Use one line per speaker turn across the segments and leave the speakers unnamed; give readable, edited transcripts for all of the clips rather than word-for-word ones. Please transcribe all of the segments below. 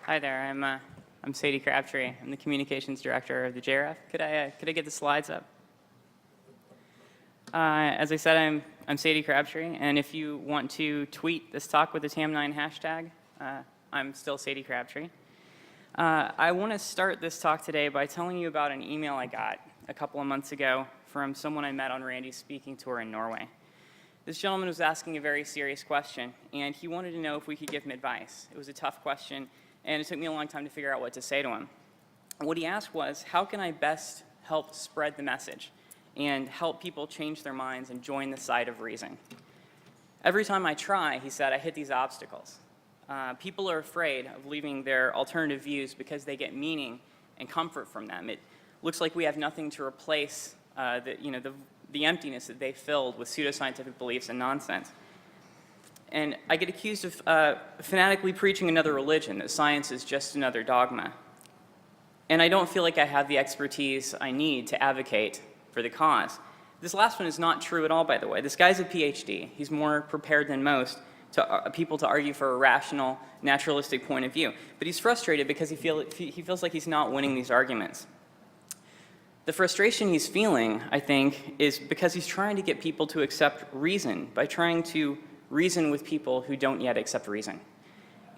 Hi there. I'm Sadie Crabtree. I'm the communications director of the JRF. Could I get the slides up? As I said, I'm Sadie Crabtree, and if you want to tweet this talk with the TAM9 hashtag, I'm still Sadie Crabtree. I want to start this talk today by telling you about an email I got a couple of months ago from someone I met on Randy's speaking tour in Norway. This gentleman was asking a very serious question, and he wanted to know if we could give him advice. It was a tough question, and it took me a long time to figure out what to say to him. What he asked was, how can I best help spread the message and help people change their minds and join the side of reason? Every time I try, he said, I hit these obstacles. People are afraid of leaving their alternative views because they get meaning and comfort from them. It looks like we have nothing to replace the emptiness that they filled with pseudoscientific beliefs and nonsense. And I get accused of fanatically preaching another religion, that science is just another dogma. And I don't feel like I have the expertise I need to advocate for the cause. This last one is not true at all, by the way. This guy's a PhD. He's more prepared than most people to argue for a rational, naturalistic point of view. But he's frustrated because he feels like he's not winning these arguments. The frustration he's feeling, I think, is because he's trying to get people to accept reason by trying to reason with people who don't yet accept reason.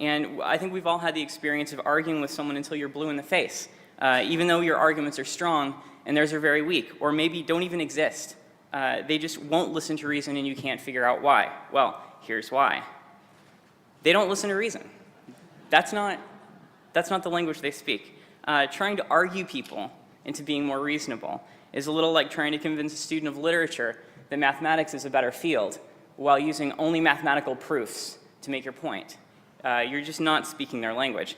And I think we've all had the experience of arguing with someone until you're blue in the face, even though your arguments are strong and theirs are very weak, or maybe don't even exist. They just won't listen to reason and you can't figure out why. Well, here's why. They don't listen to reason. That's not the language they speak. Trying to argue people into being more reasonable is a little like trying to convince a student of literature that mathematics is a better field while using only mathematical proofs to make your point. You're just not speaking their language.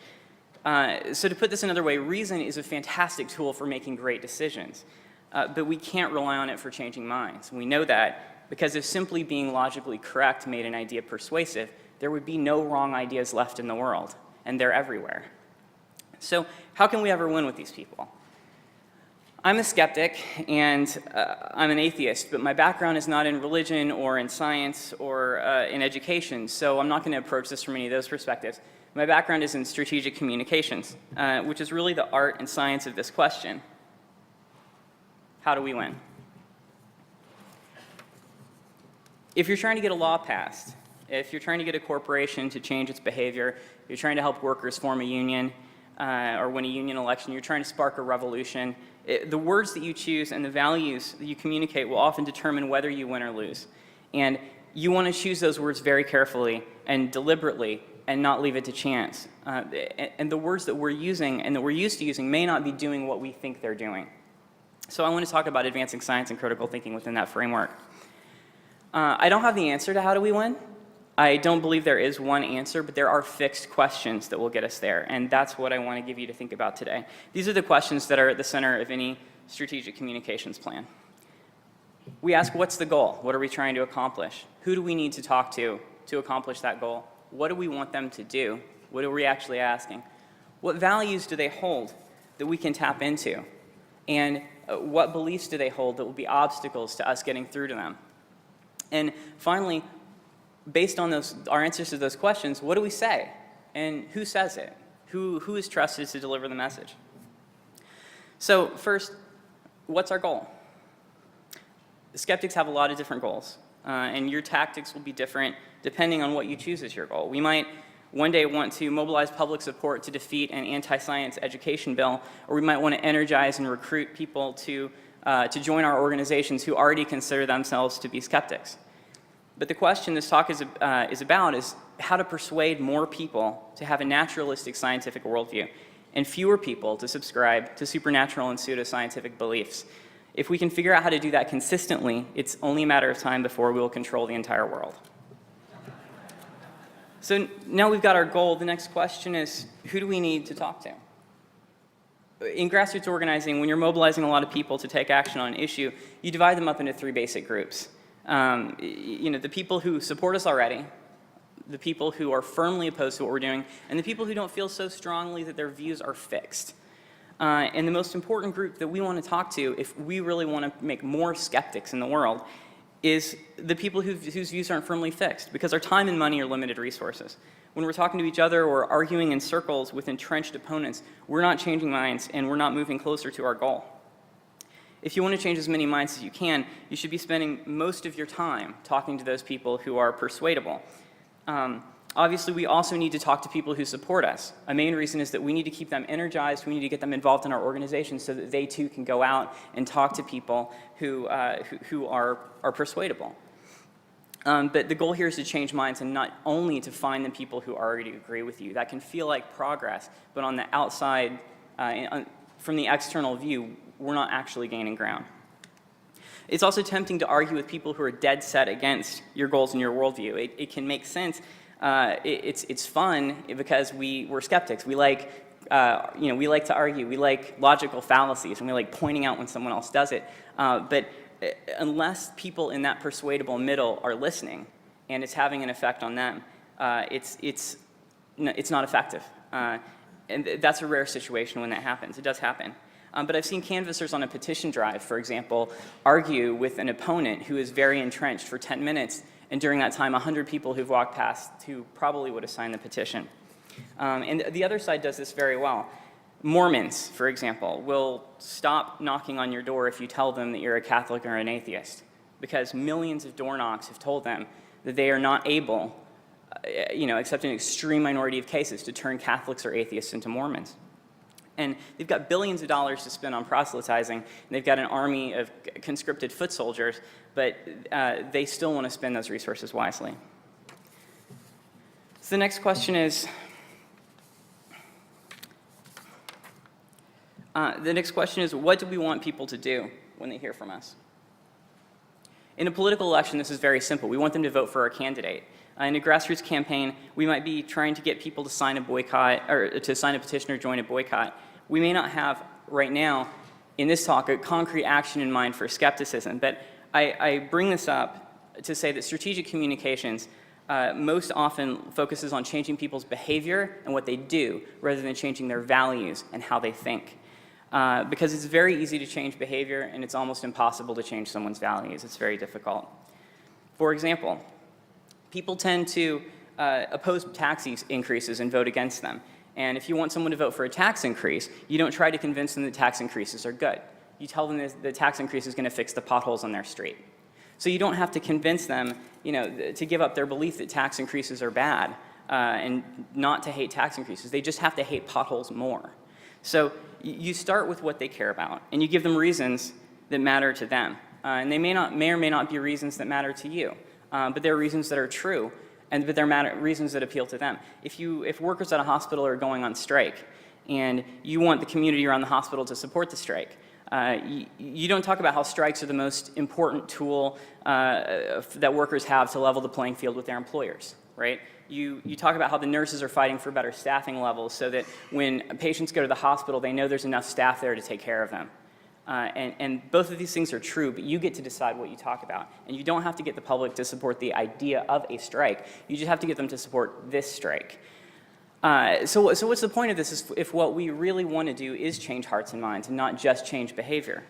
So to put this another way, reason is a fantastic tool for making great decisions, but we can't rely on it for changing minds. We know that because if simply being logically correct made an idea persuasive, there would be no wrong ideas left in the world, and they're everywhere. So how can we ever win with these people? I'm a skeptic and I'm an atheist, but my background is not in religion or in science or in education, so I'm not going to approach this from any of those perspectives. My background is in strategic communications, which is really the art and science of this question. How do we win? If you're trying to get a law passed, if you're trying to get a corporation to change its behavior, you're trying to help workers form a union or win a union election, you're trying to spark a revolution, the words that you choose and the values that you communicate will often determine whether you win or lose. And you want to choose those words very carefully and deliberately and not leave it to chance. And the words that we're using and that we're used to using may not be doing what we think they're doing. So I want to talk about advancing science and critical thinking within that framework. I don't have the answer to how do we win. I don't believe there is one answer, but there are fixed questions that will get us there, and that's what I want to give you to think about today. These are the questions that are at the center of any strategic communications plan. We ask, what's the goal? What are we trying to accomplish? Who do we need to talk to accomplish that goal? What do we want them to do? What are we actually asking? What values do they hold that we can tap into? And what beliefs do they hold that will be obstacles to us getting through to them? And finally, based on our answers to those questions, what do we say? And who says it? Who is trusted to deliver the message? So first, what's our goal? The skeptics have a lot of different goals, and your tactics will be different depending on what you choose as your goal. We might one day want to mobilize public support to defeat an anti-science education bill, or we might want to energize and recruit people to join our organizations who already consider themselves to be skeptics. But the question this talk is about is how to persuade more people to have a naturalistic scientific worldview and fewer people to subscribe to supernatural and pseudoscientific beliefs. If we can figure out how to do that consistently, it's only a matter of time before we will control the entire world. So now we've got our goal. The next question is, who do we need to talk to? In grassroots organizing, when you're mobilizing a lot of people to take action on an issue, you divide them up into three basic groups. The people who support us already, the people who are firmly opposed to what we're doing, and the people who don't feel so strongly that their views are fixed. And the most important group that we want to talk to if we really want to make more skeptics in the world is the people whose views aren't firmly fixed, because our time and money are limited resources. When we're talking to each other or arguing in circles with entrenched opponents, we're not changing minds and we're not moving closer to our goal. If you want to change as many minds as you can, you should be spending most of your time talking to those people who are persuadable. Obviously, we also need to talk to people who support us. A main reason is that we need to keep them energized. We need to get them involved in our organization so that they too can go out and talk to people who are persuadable. But the goal here is to change minds and not only to find the people who already agree with you. That can feel like progress, but on the outside, from the external view, we're not actually gaining ground. It's also tempting to argue with people who are dead set against your goals and your worldview. It can make sense. It's fun because we're skeptics. We like to argue. We like logical fallacies, and we like pointing out when someone else does it. But unless people in that persuadable middle are listening, and it's having an effect on them, it's not effective. And that's a rare situation when that happens. It does happen. But I've seen canvassers on a petition drive, for example, argue with an opponent who is very entrenched for 10 minutes, and during that time, 100 people who've walked past who probably would have signed the petition. And the other side does this very well. Mormons, for example, will stop knocking on your door if you tell them that you're a Catholic or an atheist, because millions of door knocks have told them that they are not able, except in an extreme minority of cases, to turn Catholics or atheists into Mormons. And they've got billions of dollars to spend on proselytizing, and they've got an army of conscripted foot soldiers, but they still want to spend those resources wisely. So the next question is, what do we want people to do when they hear from us? In a political election, this is very simple. We want them to vote for our candidate. In a grassroots campaign, we might be trying to get people to sign a boycott, or to sign a petition or join a boycott. We may not have, right now, in this talk, a concrete action in mind for skepticism, but I bring this up to say that strategic communications most often focuses on changing people's behavior and what they do, rather than changing their values and how they think. Because it's very easy to change behavior, and it's almost impossible to change someone's values. It's very difficult. For example, people tend to oppose tax increases and vote against them. And if you want someone to vote for a tax increase, you don't try to convince them that tax increases are good. You tell them that the tax increase is going to fix the potholes on their street. So you don't have to convince them, to give up their belief that tax increases are bad and not to hate tax increases. They just have to hate potholes more. So you start with what they care about, and you give them reasons that matter to them. And they may or may not be reasons that matter to you, but they're reasons that are true. But they're reasons that appeal to them. If workers at a hospital are going on strike, and you want the community around the hospital to support the strike, you don't talk about how strikes are the most important tool that workers have to level the playing field with their employers, right? You talk about how the nurses are fighting for better staffing levels so that when patients go to the hospital, they know there's enough staff there to take care of them. And both of these things are true, but you get to decide what you talk about. And you don't have to get the public to support the idea of a strike. You just have to get them to support this strike. So what's the point of this if what we really want to do is change hearts and minds and not just change behavior?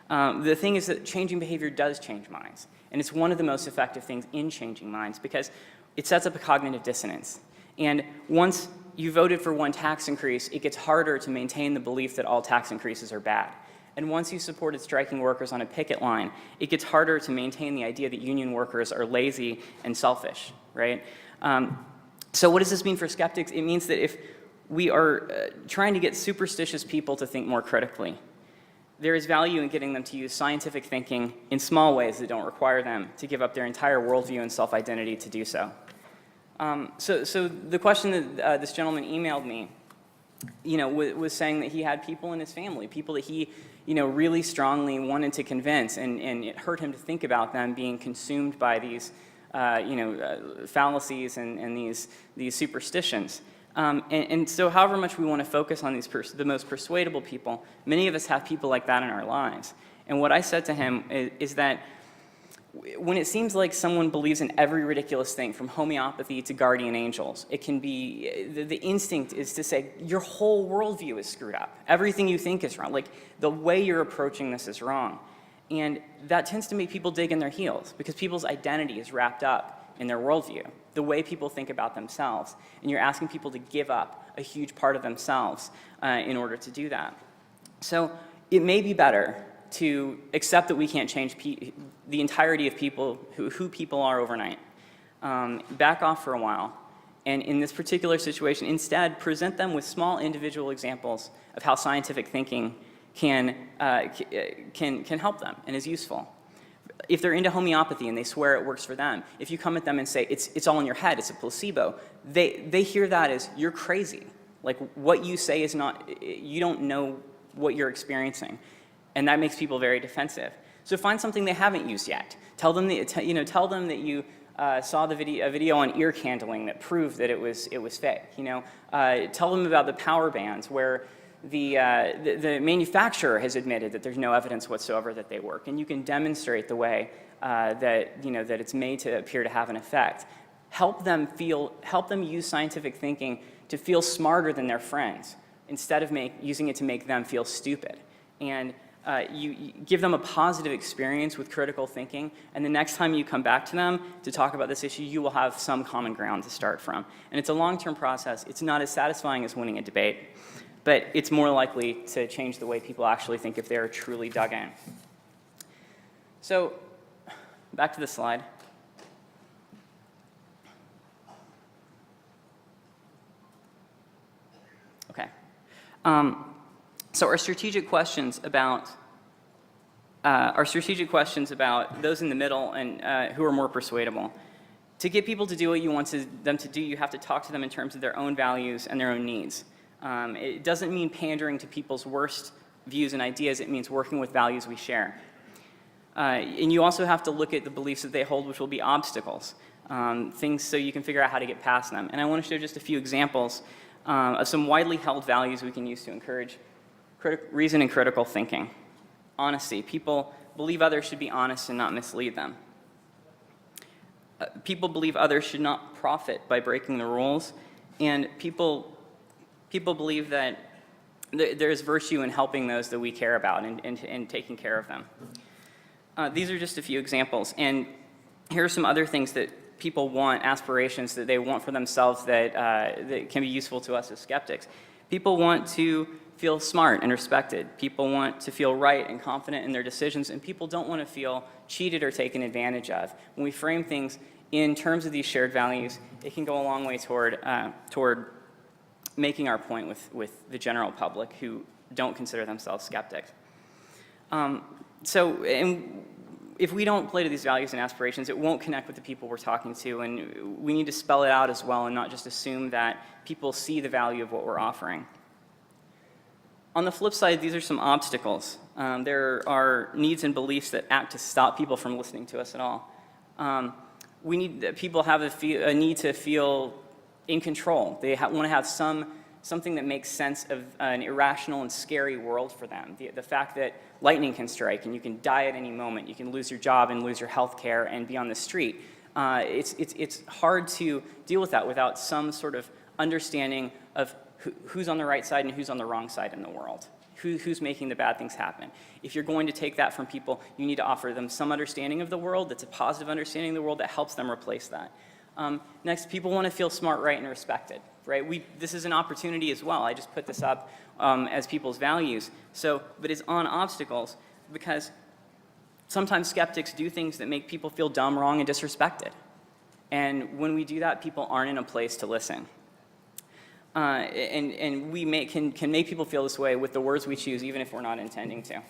The thing is that changing behavior does change minds. And it's one of the most effective things in changing minds because it sets up a cognitive dissonance. And once you voted for one tax increase, it gets harder to maintain the belief that all tax increases are bad. And once you supported striking workers on a picket line, it gets harder to maintain the idea that union workers are lazy and selfish, right? So what does this mean for skeptics? It means that if we are trying to get superstitious people to think more critically, there is value in getting them to use scientific thinking in small ways that don't require them to give up their entire worldview and self-identity to do so. So the question that this gentleman emailed me, was saying that he had people in his family, people that he, really strongly wanted to convince, and it hurt him to think about them being consumed by these, fallacies and these superstitions. And so however much we want to focus on the most persuadable people, many of us have people like that in our lives. And what I said to him is that when it seems like someone believes in every ridiculous thing, from homeopathy to guardian angels, it can be, the instinct is to say, your whole worldview is screwed up. Everything you think is wrong. Like, the way you're approaching this is wrong. And that tends to make people dig in their heels because people's identity is wrapped up in their worldview, the way people think about themselves. And you're asking people to give up a huge part of themselves in order to do that. So it may be better to accept that we can't change the entirety of people, who people are overnight. Back off for a while. And in this particular situation, instead, present them with small individual examples of how scientific thinking can help them and is useful. If they're into homeopathy and they swear it works for them, if you come at them and say, it's all in your head, it's a placebo, they hear that as, you're crazy. Like, what you say is not, you don't know what you're experiencing. And that makes people very defensive. So find something they haven't used yet. Tell them that, tell them that you saw a video on ear candling that proved that it was fake. Tell them about the power bands where the manufacturer has admitted that there's no evidence whatsoever that they work, and you can demonstrate the way that it's made to appear to have an effect. Help them use scientific thinking to feel smarter than their friends instead of using it to make them feel stupid. And you give them a positive experience with critical thinking, and the next time you come back to them to talk about this issue, you will have some common ground to start from. And it's a long-term process. It's not as satisfying as winning a debate, but it's more likely to change the way people actually think if they're truly dug in. So, back to the slide. Okay. So our strategic questions about those in the middle and who are more persuadable. To get people to do what you want them to do, you have to talk to them in terms of their own values and their own needs. It doesn't mean pandering to people's worst views and ideas. It means working with values we share. And you also have to look at the beliefs that they hold, which will be obstacles, things so you can figure out how to get past them. And I want to show just a few examples of some widely held values we can use to encourage reason and critical thinking. Honesty. People believe others should be honest and not mislead them. People believe others should not profit by breaking the rules. And people believe that there's virtue in helping those that we care about and taking care of them. These are just a few examples. And here are some other things that people want, aspirations that they want for themselves that can be useful to us as skeptics. People want to feel smart and respected. People want to feel right and confident in their decisions, and people don't want to feel cheated or taken advantage of. When we frame things in terms of these shared values, it can go a long way toward making our point with the general public who don't consider themselves skeptics. If we don't play to these values and aspirations, it won't connect with the people we're talking to, and we need to spell it out as well and not just assume that people see the value of what we're offering. On the flip side, these are some obstacles. There are needs and beliefs that act to stop people from listening to us at all. People have a need to feel in control. They want to have something that makes sense of an irrational and scary world for them. The fact that lightning can strike and you can die at any moment, you can lose your job and lose your health care and be on the street. It's hard to deal with that without some sort of understanding of who's on the right side and who's on the wrong side in the world, who's making the bad things happen. If you're going to take that from people, you need to offer them some understanding of the world that's a positive understanding of the world that helps them replace that. Next, people want to feel smart, right, and respected, right? This is an opportunity as well. I just put this up as people's values. But it's on obstacles because sometimes skeptics do things that make people feel dumb, wrong, and disrespected. And when we do that, people aren't in a place to listen. And we can make people feel this way with the words we choose, even if we're not intending to.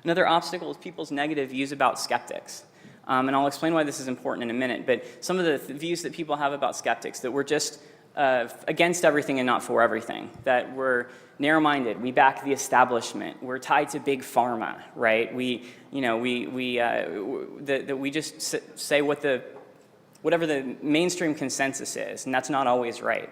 Another obstacle is people's negative views about skeptics. And I'll explain why this is important in a minute, but some of the views that people have about skeptics, that we're just against everything and not for everything, that we're narrow-minded, we back the establishment, we're tied to big pharma, right? That we just say whatever the mainstream consensus is, and that's not always right.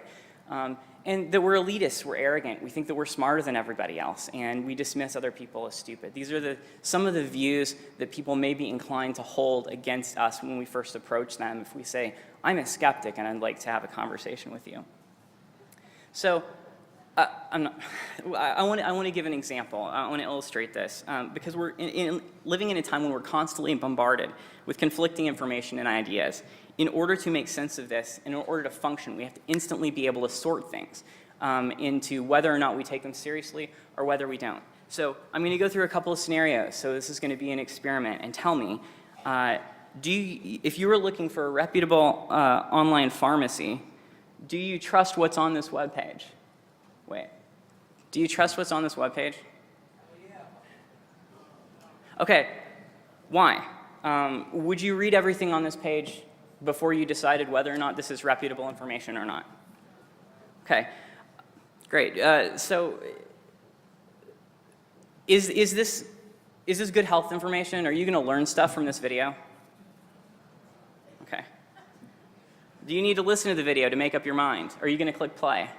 And that we're elitists, we're arrogant, we think that we're smarter than everybody else, and we dismiss other people as stupid. These are some of the views that people may be inclined to hold against us when we first approach them if we say, I'm a skeptic and I'd like to have a conversation with you. So I'm not, I want to give an example. I want to illustrate this because we're living in a time when we're constantly bombarded with conflicting information and ideas. In order to make sense of this, in order to function, we have to instantly be able to sort things into whether or not we take them seriously or whether we don't. So I'm going to go through a couple of scenarios. So this is going to be an experiment. And tell me, if you were looking for a reputable online pharmacy, do you trust what's on this web page? Wait. Do you trust what's on this web page? Okay. Why? Would you read everything on this page before you decided whether or not this is reputable information or not? Okay. Great. So is this good health information? Are you going to learn stuff from this video? Okay. Do you need to listen to the video to make up your mind? Or are you going to click play?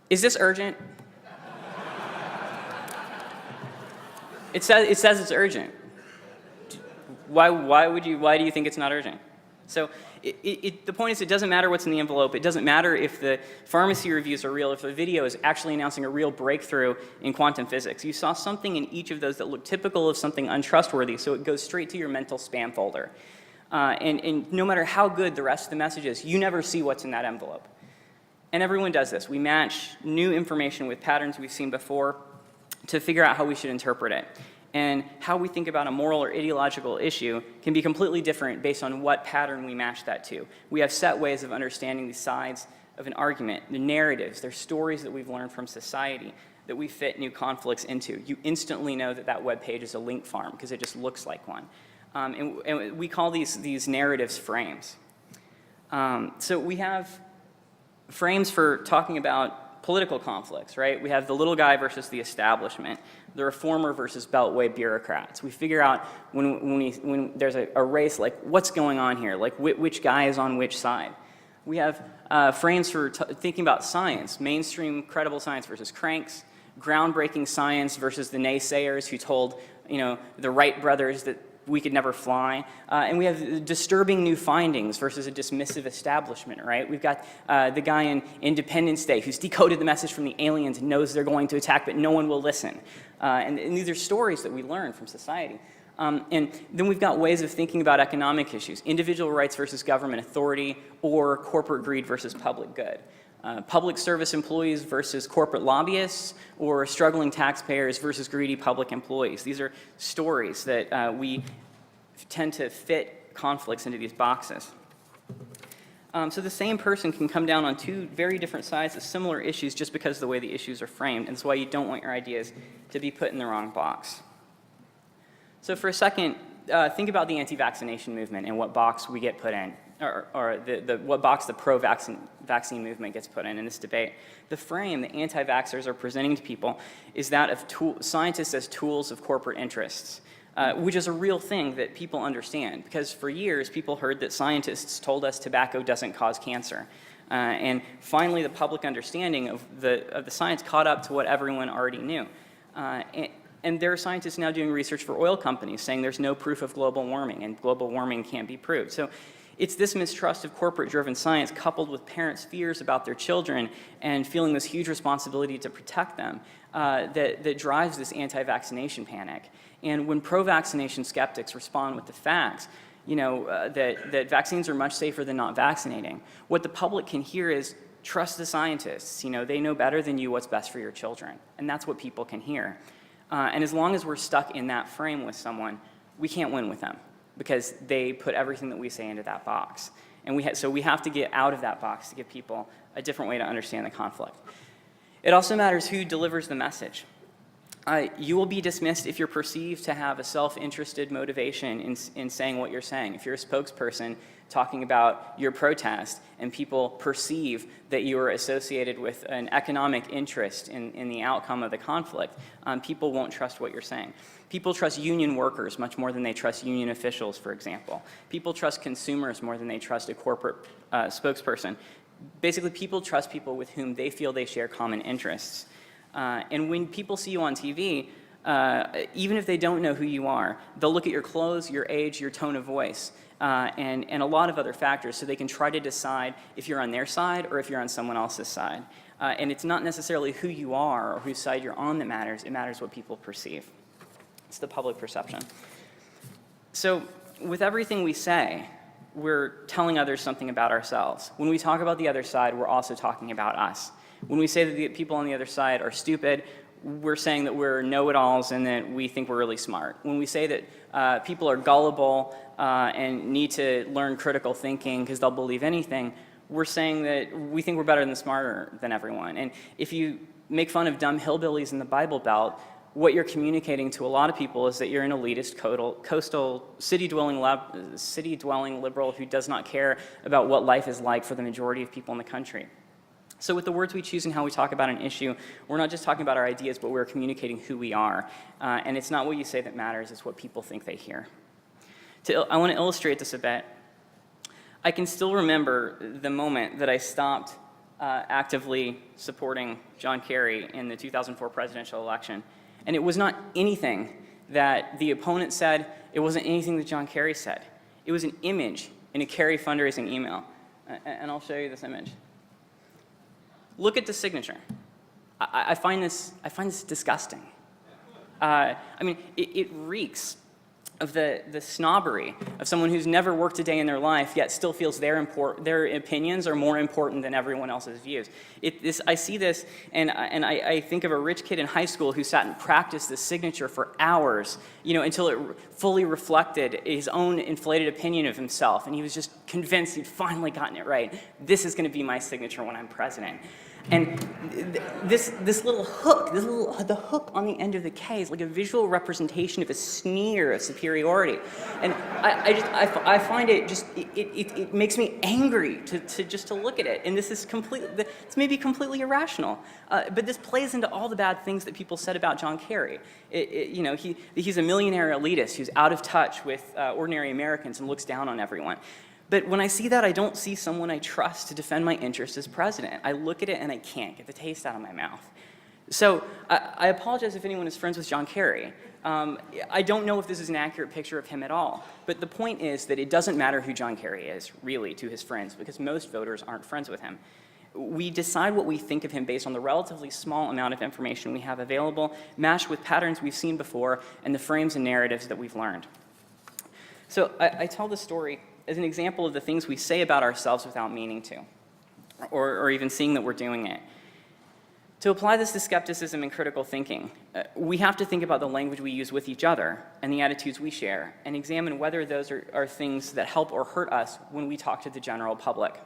Is this urgent? It says it's urgent. Why do you think it's not urgent? So the point is, it doesn't matter what's in the envelope. It doesn't matter if the pharmacy reviews are real, if the video is actually announcing a real breakthrough in quantum physics. You saw something in each of those that looked typical of something untrustworthy, so it goes straight to your mental spam folder. And no matter how good the rest of the message is, you never see what's in that envelope. And everyone does this. We match new information with patterns we've seen before to figure out how we should interpret it. And how we think about a moral or ideological issue can be completely different based on what pattern we match that to. We have set ways of understanding the sides of an argument, the narratives, they're stories that we've learned from society that we fit new conflicts into. You instantly know that that web page is a link farm because it just looks like one. And we call these narratives frames. So we have frames for talking about political conflicts, right? We have the little guy versus the establishment, the reformer versus beltway bureaucrats. We figure out when there's a race, like what's going on here, like which guy is on which side. We have frames for thinking about science, mainstream credible science versus cranks, groundbreaking science versus the naysayers who told the Wright brothers that we could never fly. And we have disturbing new findings versus a dismissive establishment, right? We've got the guy in Independence Day who's decoded the message from the aliens and knows they're going to attack, but no one will listen. And these are stories that we learn from society. And then we've got ways of thinking about economic issues, individual rights versus government authority, or corporate greed versus public good. Public service employees versus corporate lobbyists, or struggling taxpayers versus greedy public employees. These are stories that we tend to fit conflicts into these boxes. So the same person can come down on two very different sides of similar issues just because of the way the issues are framed, and that's why you don't want your ideas to be put in the wrong box. So for a second, think about the anti-vaccination movement and what box we get put in, or what box the pro-vaccine movement gets put in this debate. The frame the anti-vaxxers are presenting to people is that of scientists as tools of corporate interests, which is a real thing that people understand, because for years people heard that scientists told us tobacco doesn't cause cancer. And finally the public understanding of the science caught up to what everyone already knew. And there are scientists now doing research for oil companies saying there's no proof of global warming and global warming can't be proved. So it's this mistrust of corporate-driven science coupled with parents' fears about their children and feeling this huge responsibility to protect them that drives this anti-vaccination panic. And when pro-vaccination skeptics respond with the facts, that vaccines are much safer than not vaccinating, what the public can hear is, trust the scientists. They know better than you what's best for your children. And that's what people can hear. And as long as we're stuck in that frame with someone, we can't win with them because they put everything that we say into that box. And so we have to get out of that box to give people a different way to understand the conflict. It also matters who delivers the message. You will be dismissed if you're perceived to have a self-interested motivation in saying what you're saying. If you're a spokesperson talking about your protest and people perceive that you are associated with an economic interest in the outcome of the conflict, people won't trust what you're saying. People trust union workers much more than they trust union officials, for example. People trust consumers more than they trust a corporate spokesperson. Basically, people trust people with whom they feel they share common interests. And when people see you on TV, Even if they don't know who you are, they'll look at your clothes, your age, your tone of voice, and a lot of other factors so they can try to decide if you're on their side or if you're on someone else's side. And it's not necessarily who you are or whose side you're on that matters. It matters what people perceive. It's the public perception. So with everything we say, we're telling others something about ourselves. When we talk about the other side, we're also talking about us. When we say that the people on the other side are stupid, we're saying that we're know-it-alls and that we think we're really smart. When we say that people are gullible and need to learn critical thinking because they'll believe anything, we're saying that we think we're better than smarter than everyone. And if you make fun of dumb hillbillies in the Bible Belt, what you're communicating to a lot of people is that you're an elitist, coastal, city-dwelling liberal who does not care about what life is like for the majority of people in the country. So with the words we choose and how we talk about an issue, we're not just talking about our ideas, but we're communicating who we are. And it's not what you say that matters, it's what people think they hear. I want to illustrate this a bit. I can still remember the moment that I stopped actively supporting John Kerry in the 2004 presidential election. And it was not anything that the opponent said. It wasn't anything that John Kerry said. It was an image in a Kerry fundraising email. And I'll show you this image. Look at the signature. I find this disgusting. I mean, it reeks of the snobbery of someone who's never worked a day in their life yet still feels their opinions are more important than everyone else's views. I see this and I think of a rich kid in high school who sat and practiced this signature for hours, until it fully reflected his own inflated opinion of himself, and he was just convinced he'd finally gotten it right. This is going to be my signature when I'm president. And this little hook, the hook on the end of the K is like a visual representation of a sneer of superiority. And I find it just, it makes me angry to look at it. And this is it's maybe completely irrational. But this plays into all the bad things that people said about John Kerry. He's a millionaire elitist who's out of touch with ordinary Americans and looks down on everyone. But when I see that, I don't see someone I trust to defend my interests as president. I look at it and I can't get the taste out of my mouth. So I apologize if anyone is friends with John Kerry. I don't know if this is an accurate picture of him at all. But the point is that it doesn't matter who John Kerry is, really, to his friends, because most voters aren't friends with him. We decide what we think of him based on the relatively small amount of information we have available, matched with patterns we've seen before, and the frames and narratives that we've learned. So I tell this story as an example of the things we say about ourselves without meaning to, or even seeing that we're doing it. To apply this to skepticism and critical thinking, we have to think about the language we use with each other and the attitudes we share, and examine whether those are things that help or hurt us when we talk to the general public.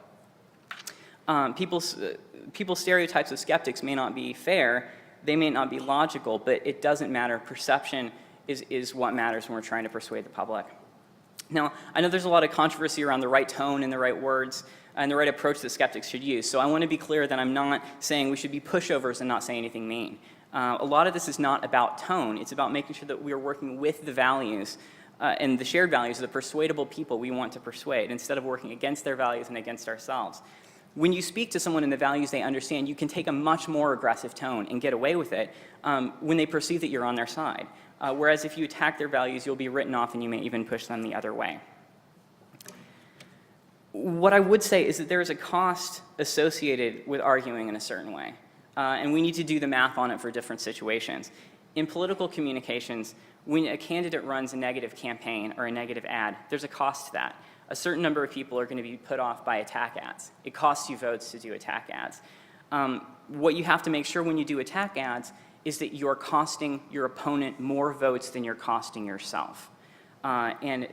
People's stereotypes of skeptics may not be fair, they may not be logical, but it doesn't matter. Perception is what matters when we're trying to persuade the public. Now, I know there's a lot of controversy around the right tone and the right words and the right approach that skeptics should use. So I want to be clear that I'm not saying we should be pushovers and not say anything mean. A lot of this is not about tone. It's about making sure that we are working with the values and the shared values of the persuadable people we want to persuade, instead of working against their values and against ourselves. When you speak to someone in the values they understand, you can take a much more aggressive tone and get away with it when they perceive that you're on their side. Whereas if you attack their values, you'll be written off and you may even push them the other way. What I would say is that there is a cost associated with arguing in a certain way, and we need to do the math on it for different situations. In political communications, when a candidate runs a negative campaign or a negative ad, there's a cost to that. A certain number of people are going to be put off by attack ads. It costs you votes to do attack ads. What you have to make sure when you do attack ads is that you're costing your opponent more votes than you're costing yourself. And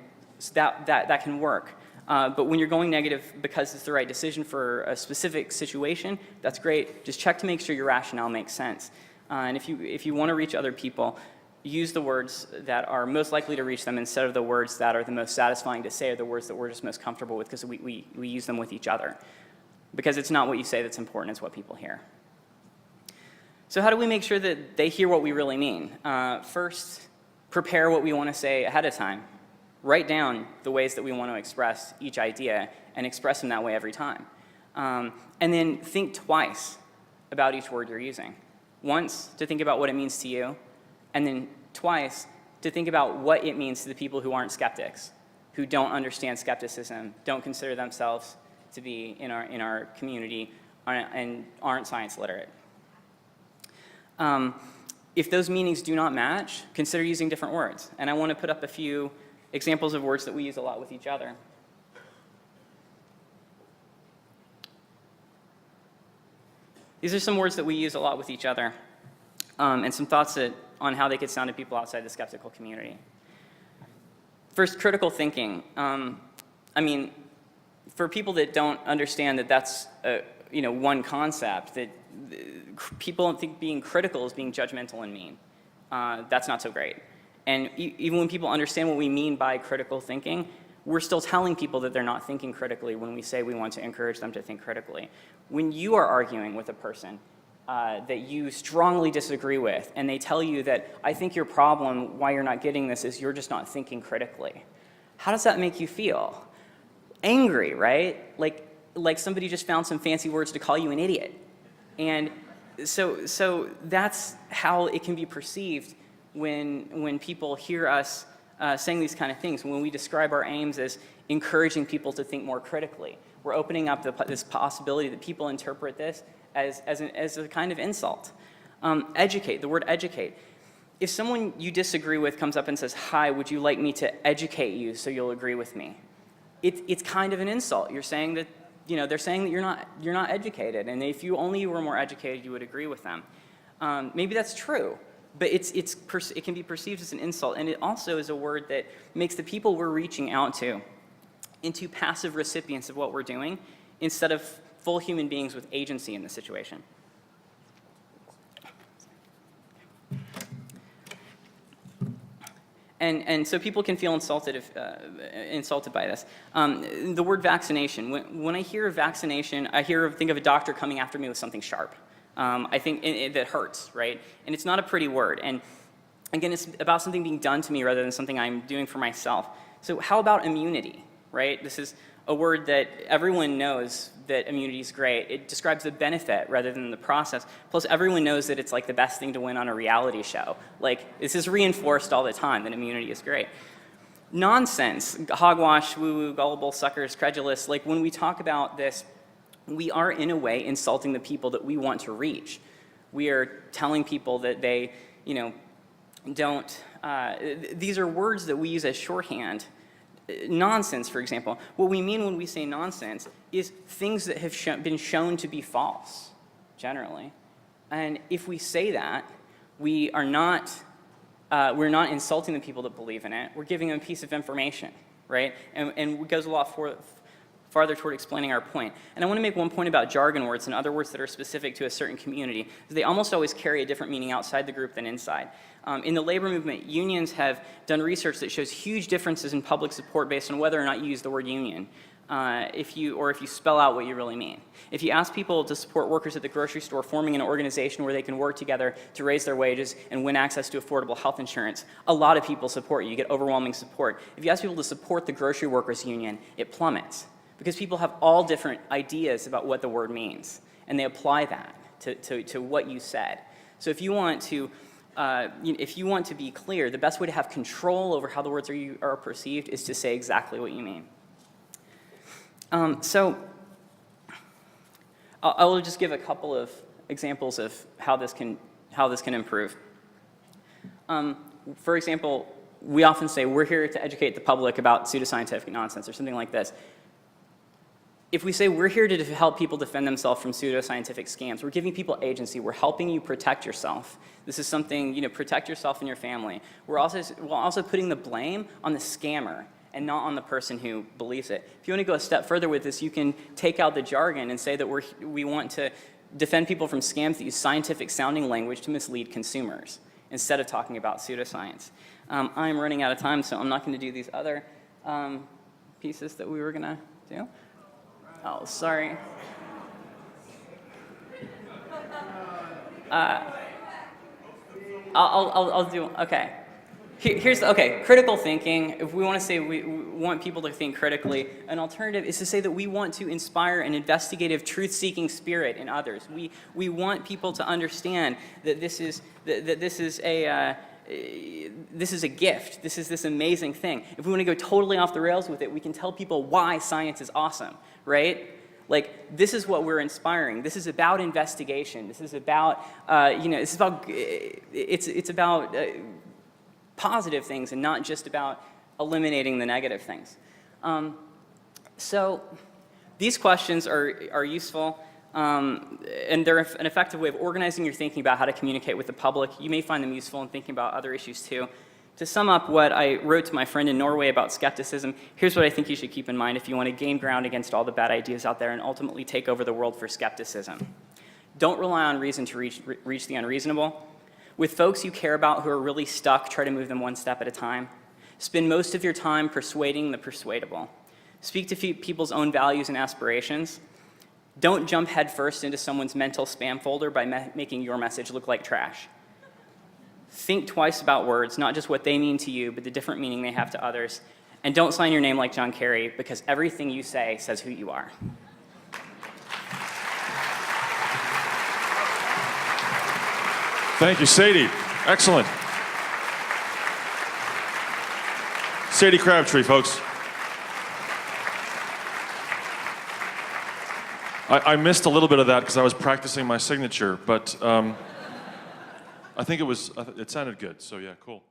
that can work. But when you're going negative because it's the right decision for a specific situation, that's great. Just check to make sure your rationale makes sense. And if you want to reach other people, use the words that are most likely to reach them instead of the words that are the most satisfying to say, or the words that we're just most comfortable with, because we use them with each other. Because it's not what you say that's important, it's what people hear. So how do we make sure that they hear what we really mean? First, prepare what we want to say ahead of time. Write down the ways that we want to express each idea and express them that way every time. And then think twice about each word you're using. Once to think about what it means to you, And then twice, to think about what it means to the people who aren't skeptics, who don't understand skepticism, don't consider themselves to be in our community, and aren't science literate. If those meanings do not match, consider using different words. And I want to put up a few examples of words that we use a lot with each other. These are some words that we use a lot with each other, and some thoughts on how they could sound to people outside the skeptical community. First, critical thinking. I mean, for people that don't understand that that's one concept, that people don't think being critical is being judgmental and mean. That's not so great. And even when people understand what we mean by critical thinking, we're still telling people that they're not thinking critically when we say we want to encourage them to think critically. When you are arguing with a person that you strongly disagree with, and they tell you that, I think your problem, why you're not getting this, is you're just not thinking critically. How does that make you feel? Angry, right? Like somebody just found some fancy words to call you an idiot. And so that's how it can be perceived when people hear us saying these kind of things. When we describe our aims as encouraging people to think more critically, we're opening up this possibility that people interpret this as a kind of insult. Educate, the word educate. If someone you disagree with comes up and says, hi, would you like me to educate you so you'll agree with me? It's kind of an insult. You're saying that, they're saying that you're not educated, and if you only were more educated, you would agree with them. Maybe that's true, but it can be perceived as an insult, and it also is a word that makes the people we're reaching out to into passive recipients of what we're doing instead of full human beings with agency in the situation. And so people can feel insulted by this. The word vaccination. When I hear of vaccination, I think of a doctor coming after me with something sharp. I think that hurts, right? And it's not a pretty word. And again, it's about something being done to me rather than something I'm doing for myself. So how about immunity, right? This is a word that everyone knows that immunity is great. It describes the benefit rather than the process. Plus, everyone knows that it's like the best thing to win on a reality show. Like, this is reinforced all the time that immunity is great. Nonsense, hogwash, woo-woo, gullible, suckers, credulous. Like, when we talk about this, we are in a way insulting the people that we want to reach. We are telling people that they, don't, these are words that we use as shorthand. Nonsense, for example. What we mean when we say nonsense is things that have been shown to be false, generally. And if we say that, we're not insulting the people that believe in it. We're giving them a piece of information, right? And it goes a lot farther toward explaining our point. And I want to make one point about jargon words and other words that are specific to a certain community. They almost always carry a different meaning outside the group than inside. In the labor movement, unions have done research that shows huge differences in public support based on whether or not you use the word union, if you spell out what you really mean. If you ask people to support workers at the grocery store forming an organization where they can work together to raise their wages and win access to affordable health insurance, a lot of people support you. You get overwhelming support. If you ask people to support the grocery workers union, it plummets because people have all different ideas about what the word means, and they apply that to what you said. So if you want to be clear, the best way to have control over how the words are perceived is to say exactly what you mean. So I'll just give a couple of examples of how this can improve. For example, we often say, we're here to educate the public about pseudoscientific nonsense or something like this. If we say we're here to help people defend themselves from pseudoscientific scams, we're giving people agency. We're helping you protect yourself. This is something, protect yourself and your family. We're also putting the blame on the scammer and not on the person who believes it. If you want to go a step further with this, you can take out the jargon and say that we want to defend people from scams that use scientific sounding language to mislead consumers instead of talking about pseudoscience. I'm running out of time, so I'm not going to do these other pieces that we were going to do. Oh, sorry. I'll do, okay. Critical thinking. If we want to say we want people to think critically, an alternative is to say that we want to inspire an investigative, truth-seeking spirit in others. We want people to understand that this is this is a gift. This is this amazing thing. If we want to go totally off the rails with it, we can tell people why science is awesome, right? Like, this is what we're inspiring. This is about investigation. This is about, it's about positive things and not just about eliminating the negative things. So these questions are useful, and they're an effective way of organizing your thinking about how to communicate with the public. You may find them useful in thinking about other issues too. To sum up what I wrote to my friend in Norway about skepticism, here's what I think you should keep in mind if you want to gain ground against all the bad ideas out there and ultimately take over the world for skepticism. Don't rely on reason to reach the unreasonable. With folks you care about who are really stuck, try to move them one step at a time. Spend most of your time persuading the persuadable. Speak to people's own values and aspirations. Don't jump headfirst into someone's mental spam folder by making your message look like trash. Think twice about words, not just what they mean to you, but the different meaning they have to others. And don't sign your name like John Kerry, because everything you say says who you are.
Thank you, Sadie. Excellent. Sadie Crabtree, folks. I missed a little bit of that because I was practicing my signature, but I think it sounded good, so yeah, cool.